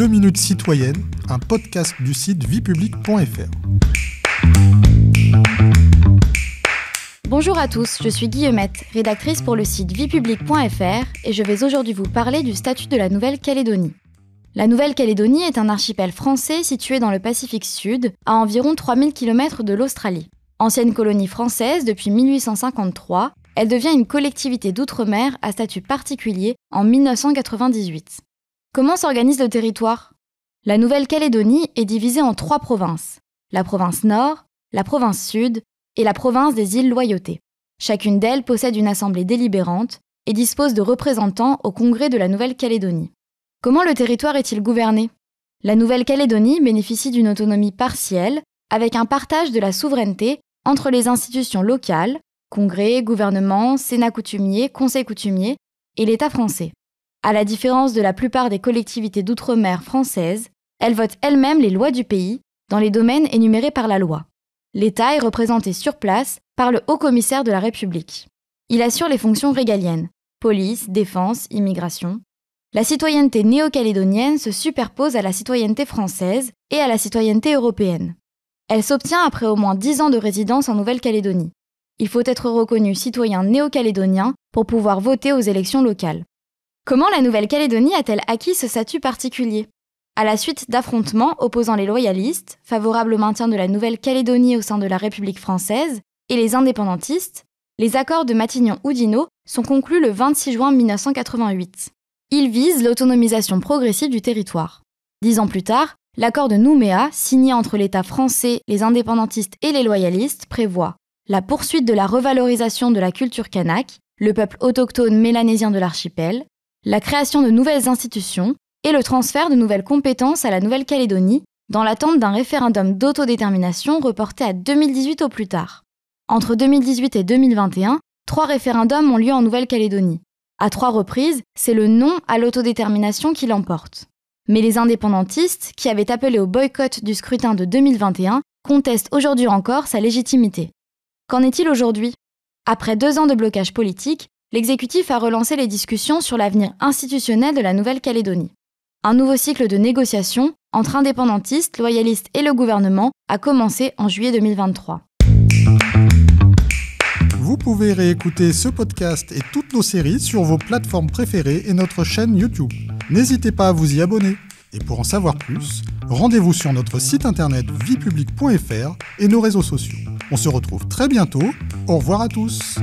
2 minutes citoyennes, un podcast du site viepublique.fr. Bonjour à tous, je suis Guillemette, rédactrice pour le site viepublique.fr et je vais aujourd'hui vous parler du statut de la Nouvelle-Calédonie. La Nouvelle-Calédonie est un archipel français situé dans le Pacifique Sud, à environ 3000 km de l'Australie. Ancienne colonie française depuis 1853, elle devient une collectivité d'outre-mer à statut particulier en 1998. Comment s'organise le territoire ? La Nouvelle-Calédonie est divisée en 3 provinces, la province Nord, la province Sud et la province des îles Loyauté. Chacune d'elles possède une assemblée délibérante et dispose de représentants au Congrès de la Nouvelle-Calédonie. Comment le territoire est-il gouverné ? La Nouvelle-Calédonie bénéficie d'une autonomie partielle avec un partage de la souveraineté entre les institutions locales, Congrès, gouvernement, Sénat coutumier, Conseil coutumier et l'État français. À la différence de la plupart des collectivités d'outre-mer françaises, elles votent elles-mêmes les lois du pays dans les domaines énumérés par la loi. L'État est représenté sur place par le Haut-Commissaire de la République. Il assure les fonctions régaliennes, police, défense, immigration. La citoyenneté néo-calédonienne se superpose à la citoyenneté française et à la citoyenneté européenne. Elle s'obtient après au moins 10 ans de résidence en Nouvelle-Calédonie. Il faut être reconnu citoyen néo-calédonien pour pouvoir voter aux élections locales. Comment la Nouvelle-Calédonie a-t-elle acquis ce statut particulier ? À la suite d'affrontements opposant les loyalistes, favorables au maintien de la Nouvelle-Calédonie au sein de la République française, et les indépendantistes, les accords de Matignon-Oudinot sont conclus le 26 juin 1988. Ils visent l'autonomisation progressive du territoire. 10 ans plus tard, l'accord de Nouméa, signé entre l'État français, les indépendantistes et les loyalistes, prévoit la poursuite de la revalorisation de la culture kanak, le peuple autochtone mélanésien de l'archipel, la création de nouvelles institutions et le transfert de nouvelles compétences à la Nouvelle-Calédonie dans l'attente d'un référendum d'autodétermination reporté à 2018 au plus tard. Entre 2018 et 2021, 3 référendums ont lieu en Nouvelle-Calédonie. À 3 reprises, c'est le non à l'autodétermination qui l'emporte. Mais les indépendantistes, qui avaient appelé au boycott du scrutin de 2021, contestent aujourd'hui encore sa légitimité. Qu'en est-il aujourd'hui ? Après 2 ans de blocage politique, l'exécutif a relancé les discussions sur l'avenir institutionnel de la Nouvelle-Calédonie. Un nouveau cycle de négociations entre indépendantistes, loyalistes et le gouvernement a commencé en juillet 2023. Vous pouvez réécouter ce podcast et toutes nos séries sur vos plateformes préférées et notre chaîne YouTube. N'hésitez pas à vous y abonner. Et pour en savoir plus, rendez-vous sur notre site internet viepublique.fr et nos réseaux sociaux. On se retrouve très bientôt. Au revoir à tous.